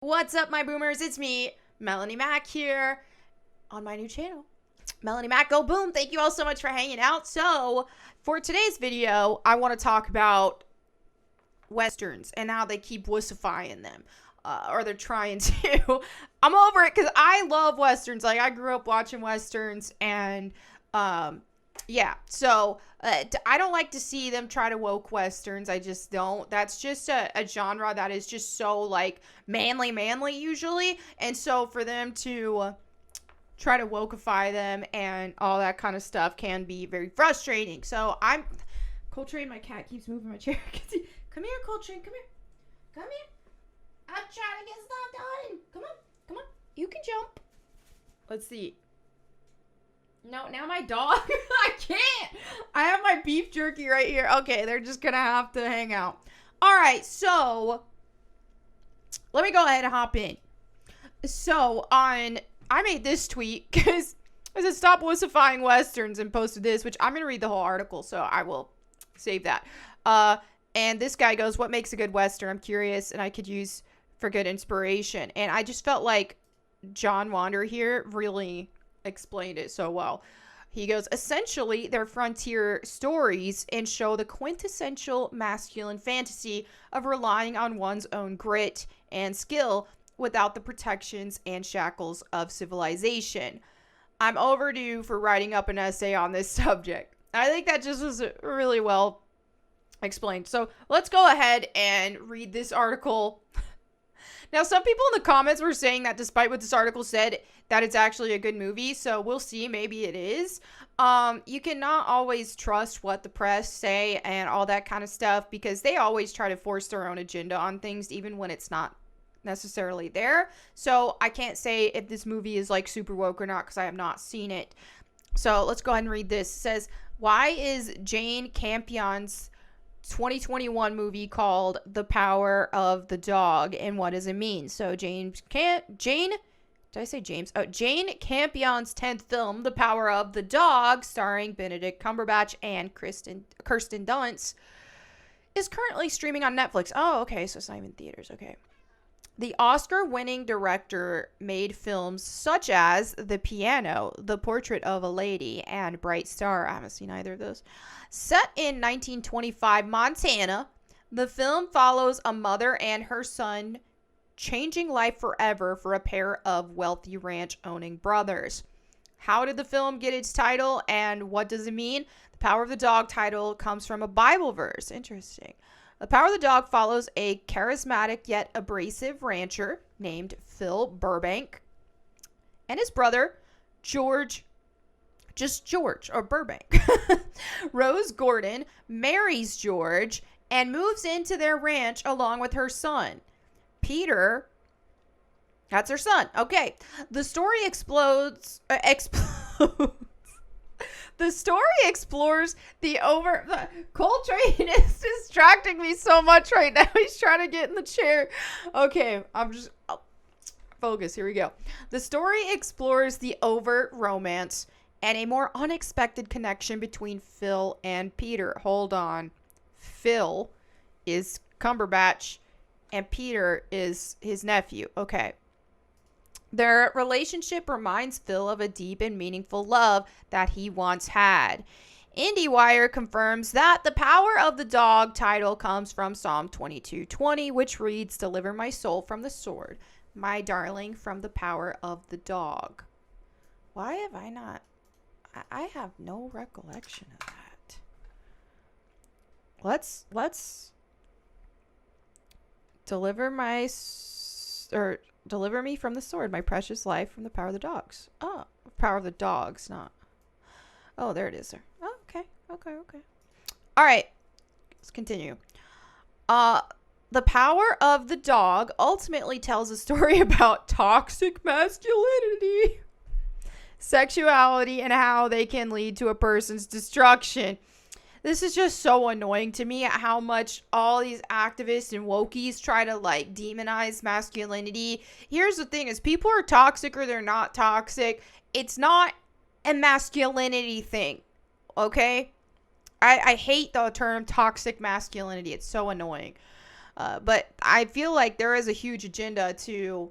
What's up, my boomers? It's me, Melanie Mac, here on my new channel, Melanie Mac Go Boom. Thank you all so much for hanging out. So, for today's video, I want to talk about Westerns and how they keep wussifying them. Or they're trying to. I'm over it because I love Westerns. Like, I grew up watching Westerns and, yeah. So, I don't like to see them try to woke Westerns. I just don't. That's just a genre that is just so, like, manly usually. And so, for them to try to wokeify them and all that kind of stuff can be very frustrating. So, Coltrane, my cat keeps moving my chair. Come here, Coltrane. Come here. Come here. I'm trying to get stuff done. Come on. Come on. You can jump. Let's see. No, now my dog. I can't. I have my beef jerky right here. Okay, they're just going to have to hang out. All right, so let me go ahead and hop in. So I made this tweet because I said stop wussifying Westerns and posted this, which I'm going to read the whole article, so I will save that. And this guy goes, what makes a good Western? I'm curious, and I could use for good inspiration. And I just felt like John Wander here really explained it so well. He goes, essentially, they're frontier stories and show the quintessential masculine fantasy of relying on one's own grit and skill without the protections and shackles of civilization. I'm overdue for writing up an essay on this subject. I think that just was really well explained. So let's go ahead and read this article. Now, some people in the comments were saying that despite what this article said, that it's actually a good movie. So we'll see. Maybe it is. You cannot always trust what the press say and all that kind of stuff because they always try to force their own agenda on things, even when it's not necessarily there. So I can't say if this movie is like super woke or not because I have not seen it. So let's go ahead and read this. It says, why is Jane Campion's 2021 movie called The Power of the Dog, and what does it mean? So Jane Campion's 10th film, The Power of the Dog, starring Benedict Cumberbatch and Kirsten Dunst, is currently streaming on Netflix. Oh, okay, so it's not even theaters. Okay. The Oscar-winning director made films such as The Piano, The Portrait of a Lady, and Bright Star. I haven't seen either of those. Set in 1925 Montana, the film follows a mother and her son changing life forever for a pair of wealthy ranch-owning brothers. How did the film get its title, and what does it mean? The Power of the Dog title comes from a Bible verse. Interesting. The Power of the Dog follows a charismatic yet abrasive rancher named Phil Burbank and his brother, George Burbank. Rose Gordon marries George and moves into their ranch along with her son. Peter, that's her son. Okay. The story explodes. The story explores Coltrane is distracting me so much right now. He's trying to get in the chair. Okay, focus. Here we go. The story explores the overt romance and a more unexpected connection between Phil and Peter. Hold on. Phil is Cumberbatch and Peter is his nephew. Okay. Their relationship reminds Phil of a deep and meaningful love that he once had. IndieWire confirms that the Power of the Dog title comes from Psalm 22:20, which reads, "Deliver my soul from the sword, my darling from the power of the dog." Why have I not? I have no recollection of that. Let's deliver me from the sword, my precious life from the power of the dogs. Oh, Power of the Dogs, not. Oh, there it is there. Oh, okay. All right. Let's continue. The Power of the Dog ultimately tells a story about toxic masculinity, sexuality, and how they can lead to a person's destruction. This is just so annoying to me at how much all these activists and wokies try to like demonize masculinity. Here's the thing is people are toxic or they're not toxic. It's not a masculinity thing. Okay? I hate the term toxic masculinity. It's so annoying. But I feel like there is a huge agenda to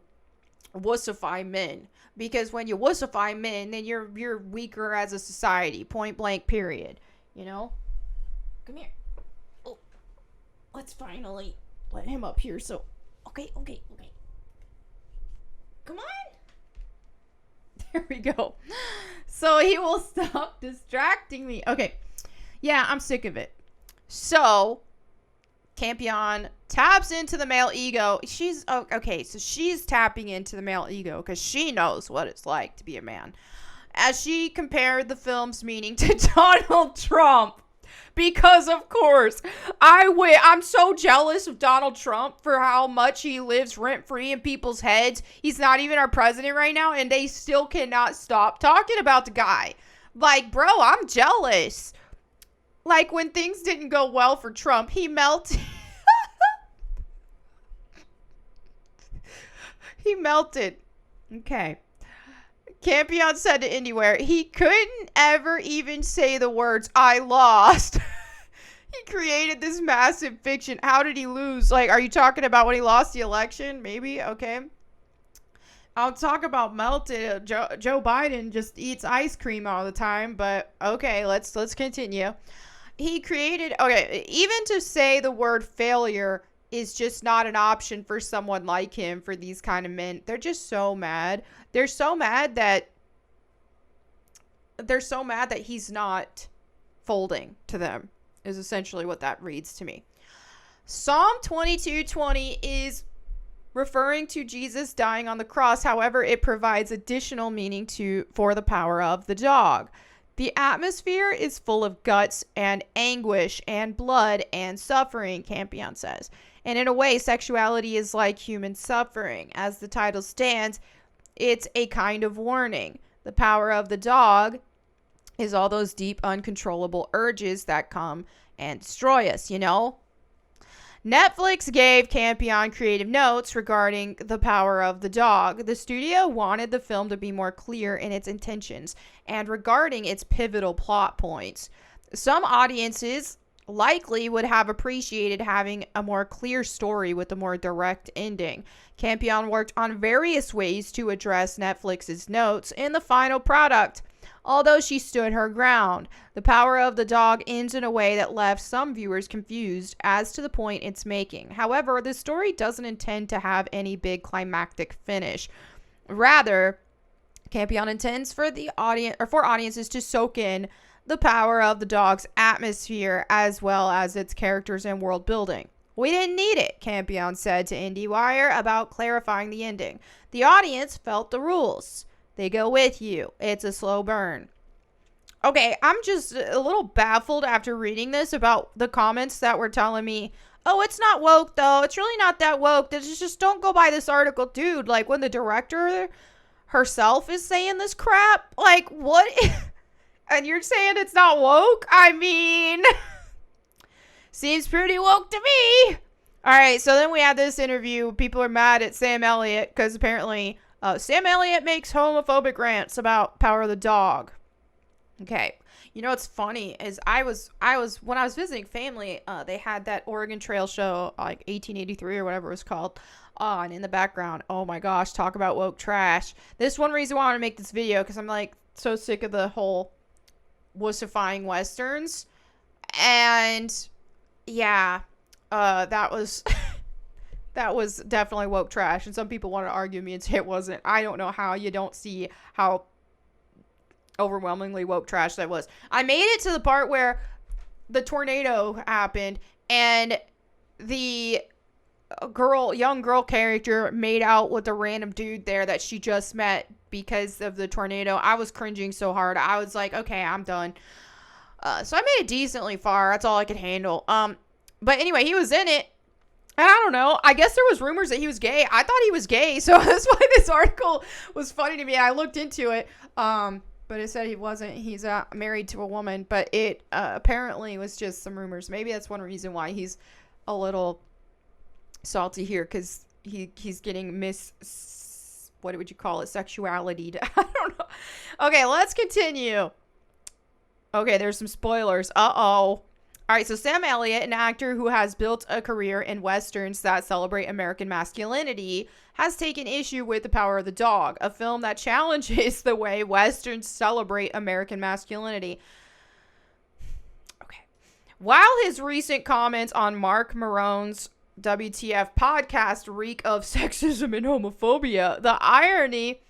wussify men, because when you wussify men, then you're weaker as a society, point blank, period. You know? Come here. Oh, let's finally let him up here. So, okay. Come on. There we go. So he will stop distracting me. Okay. Yeah, I'm sick of it. So, Campion taps into the male ego. She's tapping into the male ego because she knows what it's like to be a man. As she compared the film's meaning to Donald Trump. Because, of course, I'm so jealous of Donald Trump for how much he lives rent-free in people's heads. He's not even our president right now, and they still cannot stop talking about the guy. Like, bro, I'm jealous. Like, when things didn't go well for Trump, he melted. He melted. Okay. Campion said to IndieWire, he couldn't ever even say the words, I lost. He created this massive fiction. How did he lose? Like, are you talking about when he lost the election? Maybe. Okay. I'll talk about melted. Joe Biden just eats ice cream all the time, but okay, let's continue. He created, okay, even to say the word failure is just not an option for someone like him, for these kind of men. They're just so mad. They're so mad that he's not folding to them, is essentially what that reads to me. Psalm 22:20 is referring to Jesus dying on the cross. However, it provides additional meaning for the power of the dog. The atmosphere is full of guts and anguish and blood and suffering, Campion says. And in a way, sexuality is like human suffering. As the title stands, it's a kind of warning. The power of the dog is all those deep, uncontrollable urges that come and destroy us, you know? Netflix gave Campion creative notes regarding the power of the dog. The studio wanted the film to be more clear in its intentions and regarding its pivotal plot points. Some audiences likely would have appreciated having a more clear story with a more direct ending. Campion worked on various ways to address Netflix's notes in the final product. Although she stood her ground, the power of the dog ends in a way that left some viewers confused as to the point it's making. However, the story doesn't intend to have any big climactic finish. Rather, Campion intends for audiences to soak in the power of the dog's atmosphere as well as its characters and world building. We didn't need it, Campion said to IndieWire about clarifying the ending. The audience felt the rules. They go with you. It's a slow burn. Okay, I'm just a little baffled after reading this about the comments that were telling me, oh, it's not woke, though. It's really not that woke. Just don't go by this article. Dude, like, when the director herself is saying this crap, like, what? And you're saying it's not woke? I mean, seems pretty woke to me. All right, so then we have this interview. People are mad at Sam Elliott because apparently Sam Elliott makes homophobic rants about power of the dog. Okay. You know what's funny is when I was visiting family, they had that Oregon Trail show, like 1883 or whatever it was called, on in the background. Oh my gosh, talk about woke trash. This is one reason why I want to make this video, because I'm like so sick of the whole wussifying Westerns. And yeah, that was that was definitely woke trash, and some people want to argue with me and say it wasn't. I don't know how you don't see how overwhelmingly woke trash that was. I made it to the part where the tornado happened and the young girl character made out with a random dude there that she just met because of the tornado. I was cringing so hard. I was like, okay, I'm done. So I made it decently far. That's all I could handle. But anyway, he was in it. And I don't know. I guess there was rumors that he was gay. I thought he was gay. So that's why this article was funny to me. I looked into it. But it said he wasn't. He's married to a woman. But it apparently was just some rumors. Maybe that's one reason why he's a little salty here. Because he's getting what would you call it? Sexuality. I don't know. Okay, let's continue. Okay, there's some spoilers. Uh-oh. All right, so Sam Elliott, an actor who has built a career in westerns that celebrate American masculinity, has taken issue with The Power of the Dog, a film that challenges the way westerns celebrate American masculinity. Okay. While his recent comments on Mark Maron's WTF podcast reek of sexism and homophobia, the irony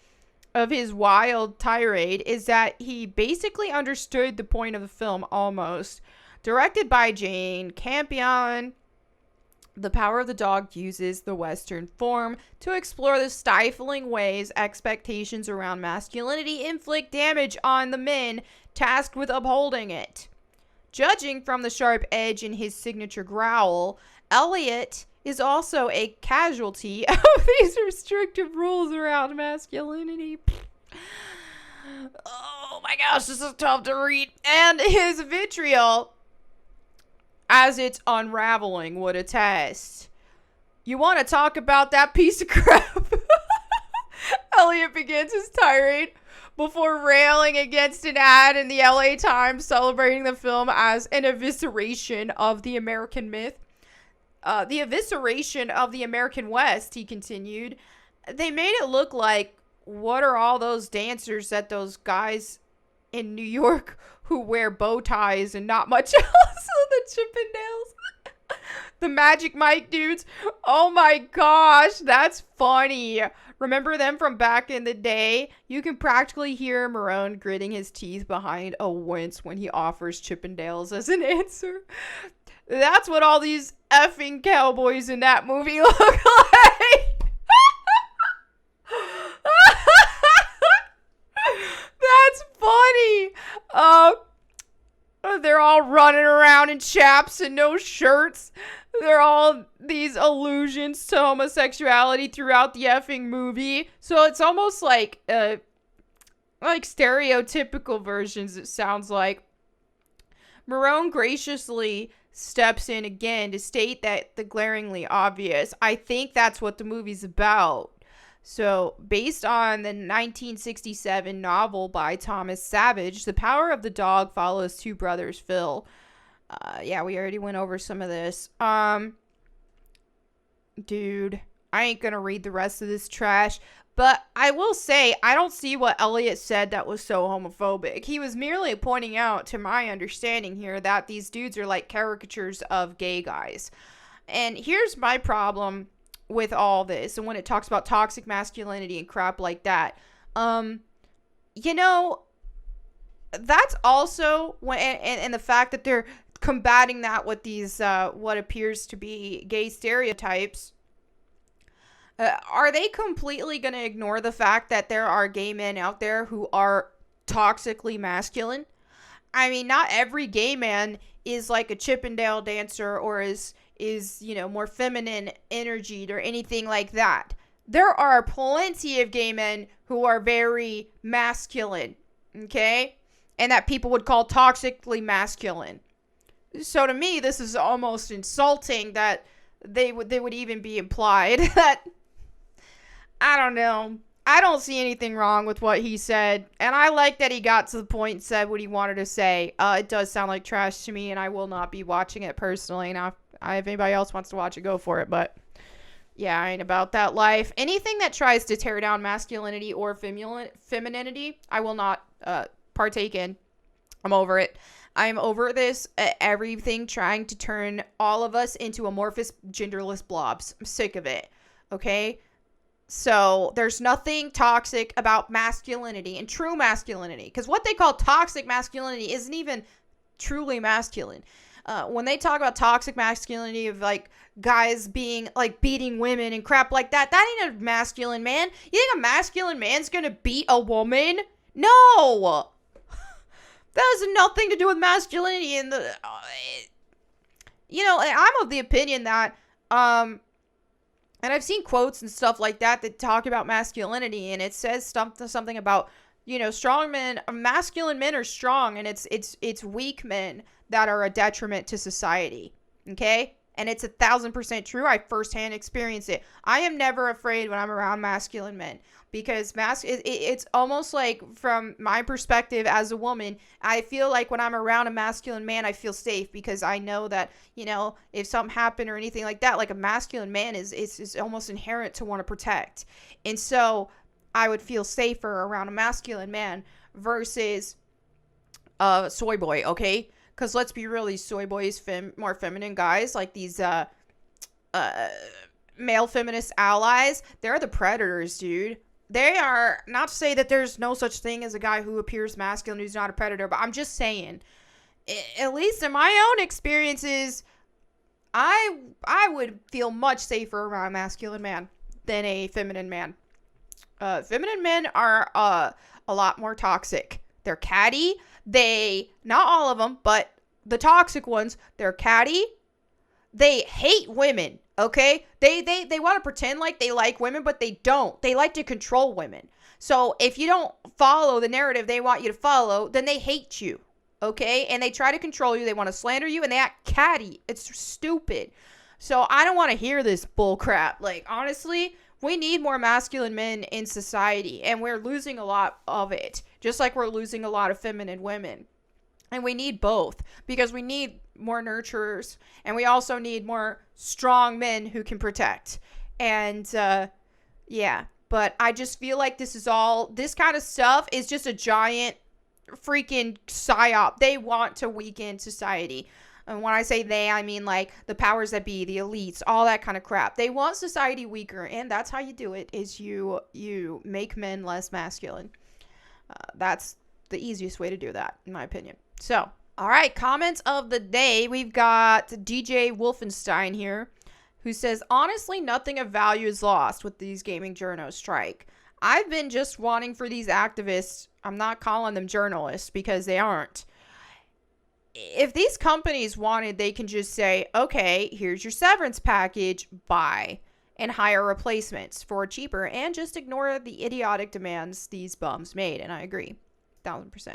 of his wild tirade is that he basically understood the point of the film almost. Directed by Jane Campion, The Power of the Dog uses the Western form to explore the stifling ways expectations around masculinity inflict damage on the men tasked with upholding it. Judging from the sharp edge in his signature growl, Elliott is also a casualty of these restrictive rules around masculinity. Oh my gosh, this is tough to read. And his vitriol, as it's unraveling, would attest. You want to talk about that piece of crap? Elliott begins his tirade before railing against an ad in the LA Times celebrating the film as an evisceration of the American myth. The evisceration of the American West, he continued. They made it look like, what are all those dancers that those guys in New York who wear bow ties and not much else? The Chippendales. The Magic Mike dudes. Oh my gosh, that's funny. Remember them from back in the day? You can practically hear Marone gritting his teeth behind a wince when he offers Chippendales as an answer. That's what all these effing cowboys in that movie look like. That's funny. They're all running around in chaps and no shirts. They're all these allusions to homosexuality throughout the effing movie. So it's almost like stereotypical versions, it sounds like. Marone graciously steps in again to state that the glaringly obvious. I think that's what the movie's about. So, based on the 1967 novel by Thomas Savage, The Power of the Dog follows two brothers, Phil. Yeah, we already went over some of this. Dude, I ain't gonna read the rest of this trash. But I will say, I don't see what Elliott said that was so homophobic. He was merely pointing out, to my understanding here, that these dudes are like caricatures of gay guys. And here's my problem with all this, and when it talks about toxic masculinity and crap like that, you know, that's also when, and the fact that they're combating that with these what appears to be gay stereotypes. Are they completely going to ignore the fact that there are gay men out there who are toxically masculine? I mean, not every gay man is like a Chippendale dancer or is you know, more feminine energied or anything like that. There are plenty of gay men who are very masculine, okay? And that people would call toxically masculine. So to me, this is almost insulting that they would even be implied that, I don't know. I don't see anything wrong with what he said. And I like that he got to the point and said what he wanted to say. It does sound like trash to me, and I will not be watching it personally. Now, if anybody else wants to watch it, go for it. But yeah, I ain't about that life. Anything that tries to tear down masculinity or femininity, I will not partake in. I'm over it. I'm over this. Everything trying to turn all of us into amorphous, genderless blobs. I'm sick of it. Okay? So there's nothing toxic about masculinity and true masculinity. Because what they call toxic masculinity isn't even truly masculine. When they talk about toxic masculinity of like guys being like beating women and crap like that, that ain't a masculine man. You think a masculine man's gonna beat a woman? No! That has nothing to do with masculinity. And you know, I'm of the opinion that and I've seen quotes and stuff like that that talk about masculinity, and it says something about, you know, strong men, masculine men are strong, and it's weak men that are a detriment to society. Okay? And it's 1,000% true. I firsthand experienced it. I am never afraid when I'm around masculine men, because it's almost like, from my perspective as a woman, I feel like when I'm around a masculine man, I feel safe, because I know that, you know, if something happened or anything like that, like, a masculine man is almost inherent to want to protect. And so I would feel safer around a masculine man versus soy boy, okay? Because let's be real, these soy boys, more feminine guys, like these male feminist allies, they're the predators, dude. They are, not to say that there's no such thing as a guy who appears masculine who's not a predator, but I'm just saying, at least in my own experiences, I would feel much safer around a masculine man than a feminine man. Feminine men are a lot more toxic. They're catty. Not all of them, but the toxic ones, they're catty. They hate women, okay? They want to pretend like they like women, but they don't. They like to control women. So if you don't follow the narrative they want you to follow, then they hate you, okay? And they try to control you. They want to slander you, and they act catty. It's stupid. So I don't want to hear this bull crap. Like, honestly, we need more masculine men in society, and we're losing a lot of it, just like we're losing a lot of feminine women. And we need both, because we need more nurturers, and we also need more strong men who can protect. And yeah, but I just feel like this kind of stuff is just a giant freaking psyop. They want to weaken society. And when I say they, I mean like the powers that be, the elites, all that kind of crap. They want society weaker, and that's how you do it, is you make men less masculine. That's the easiest way to do that, in my opinion. So, all right, comments of the day. We've got DJ Wolfenstein here, who says, honestly, nothing of value is lost with these gaming journos strike. I've been just wanting for these activists, I'm not calling them journalists because they aren't. If these companies wanted, they can just say, okay, here's your severance package, buy, and hire replacements for cheaper, and just ignore the idiotic demands these bums made. And I agree, 1,000%.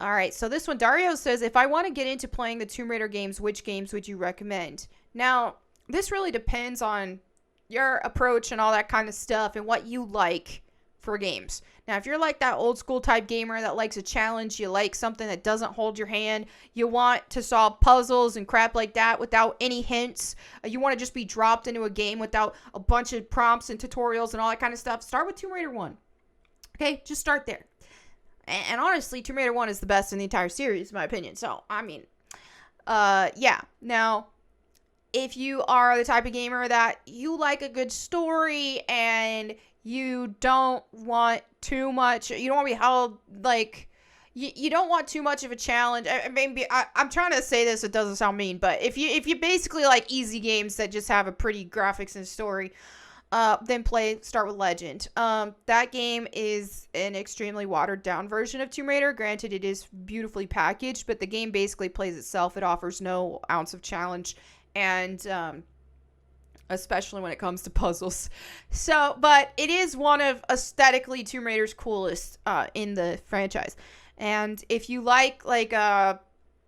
All right, so this one, Dario says, if I want to get into playing the Tomb Raider games, which games would you recommend? Now, this really depends on your approach and all that kind of stuff and what you like for games. Now, if you're like that old school type gamer that likes a challenge, you like something that doesn't hold your hand, you want to solve puzzles and crap like that without any hints, you want to just be dropped into a game without a bunch of prompts and tutorials and all that kind of stuff, start with Tomb Raider 1. Okay, just start there. And honestly, Tomb Raider 1 is the best in the entire series, in my opinion. So, I mean, yeah. Now, if you are the type of gamer that you like a good story and you don't want too much, you don't want to be held, like, you don't want too much of a challenge. I'm trying to say this, it doesn't sound mean, but if you basically like easy games that just have a pretty graphics and story, then start with Legend. That game is an extremely watered down version of Tomb Raider. Granted, it is beautifully packaged, but the game basically plays itself. It offers no ounce of challenge, and especially when it comes to puzzles. So, but it is one of aesthetically Tomb Raider's coolest in the franchise. And if you like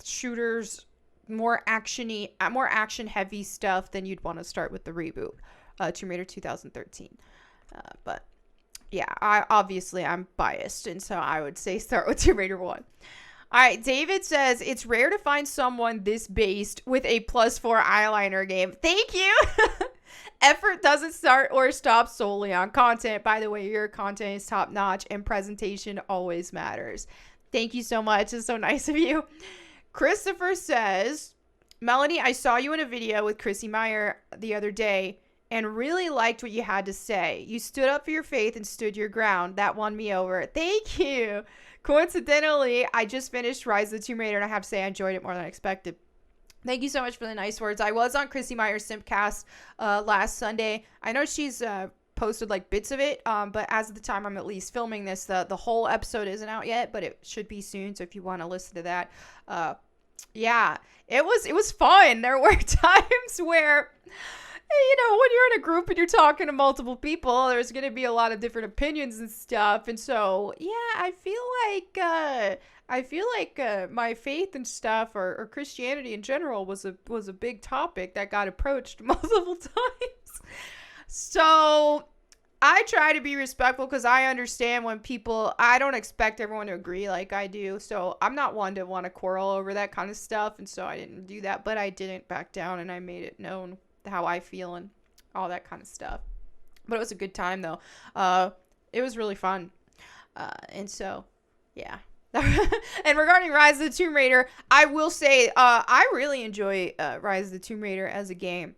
shooters, more action heavy stuff, then you'd want to start with the reboot. Tomb Raider 2013. But yeah, I'm biased, and so I would say start with Tomb Raider 1. All right, David says, it's rare to find someone this based with a +4 eyeliner game. Thank you. Effort doesn't start or stop solely on content. By the way, your content is top notch, and presentation always matters. Thank you so much. It's so nice of you. Christopher says, Melanie, I saw you in a video with Chrissy Meyer the other day and really liked what you had to say. You stood up for your faith and stood your ground. That won me over. Thank you. Coincidentally, I just finished Rise of the Tomb Raider, and I have to say I enjoyed it more than I expected. Thank you so much for the nice words. I was on Chrissy Meyer's Simpcast last Sunday. I know she's posted like bits of it, but as of the time I'm at least filming this, the whole episode isn't out yet, but it should be soon. So if you want to listen to that, yeah, it was fun. There were times where you know, when you're in a group and you're talking to multiple people, there's going to be a lot of different opinions and stuff. And so, yeah, I feel like my faith and stuff, or Christianity in general, was a big topic that got approached multiple times. So I try to be respectful because I understand when people, I don't expect everyone to agree like I do. So I'm not one to want to quarrel over that kind of stuff. And so I didn't do that, but I didn't back down and I made it known how I feel and all that kind of stuff. But it was a good time though. It was really fun. And so, yeah. And regarding Rise of the Tomb Raider, I will say, I really enjoy Rise of the Tomb Raider as a game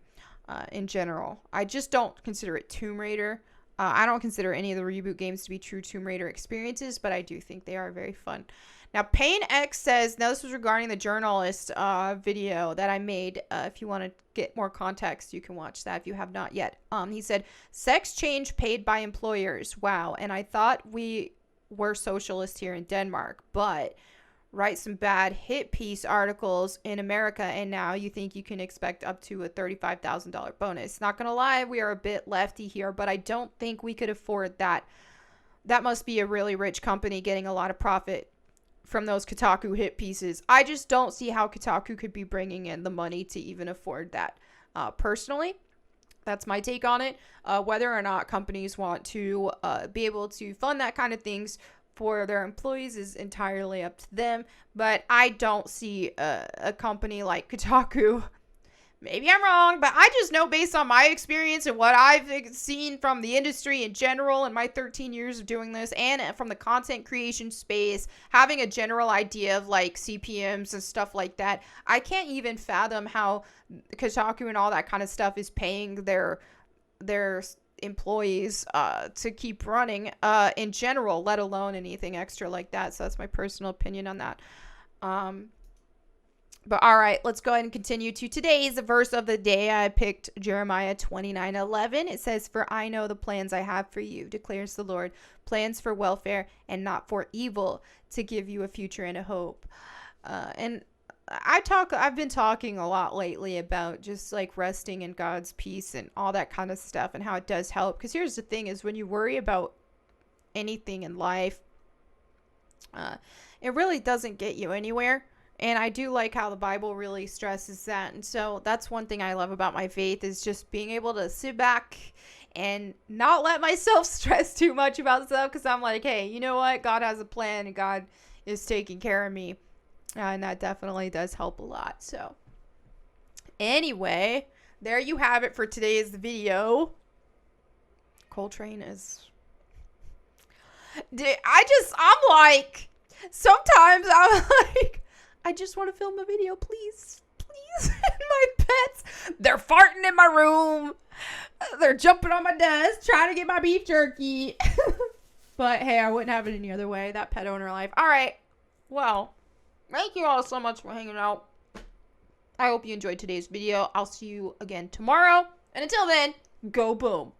in general. I just don't consider it Tomb Raider. I don't consider any of the reboot games to be true Tomb Raider experiences, but I do think they are very fun. Now, PainX says, now this was regarding the journalist video that I made. If you want to get more context, you can watch that if you have not yet. He said, sex change paid by employers. Wow. And I thought we were socialist here in Denmark, but write some bad hit piece articles in America, and now you think you can expect up to a $35,000 bonus. Not gonna lie, we are a bit lefty here, but I don't think we could afford that. That must be a really rich company getting a lot of profit from those Kotaku hit pieces. I just don't see how Kotaku could be bringing in the money to even afford that. Personally, that's my take on it. Whether or not companies want to be able to fund that kind of things for their employees is entirely up to them. But I don't see a company like Kotaku. Maybe I'm wrong, but I just know based on my experience and what I've seen from the industry in general in my 13 years of doing this, and from the content creation space, having a general idea of like CPMs and stuff like that, I can't even fathom how Kotaku and all that kind of stuff is paying their employees to keep running in general, let alone anything extra like that. So that's my personal opinion on that. But all right, let's go ahead and continue to today's verse of the day. I picked Jeremiah 29:11. It says, "For I know the plans I have for you, declares the Lord, plans for welfare and not for evil, to give you a future and a hope." And I've been talking a lot lately about just like resting in God's peace and all that kind of stuff, and how it does help. Because here's the thing: is when you worry about anything in life, it really doesn't get you anywhere. And I do like how the Bible really stresses that. And so that's one thing I love about my faith, is just being able to sit back and not let myself stress too much about stuff. Because I'm like, hey, you know what? God has a plan and God is taking care of me. And that definitely does help a lot. So anyway, there you have it for today's video. Coltrane is... I'm like... Sometimes I'm like... I just want to film a video, please. Please. My pets, they're farting in my room. They're jumping on my desk, trying to get my beef jerky. But hey, I wouldn't have it any other way. That pet owner life. All right. Well, thank you all so much for hanging out. I hope you enjoyed today's video. I'll see you again tomorrow. And until then, go boom.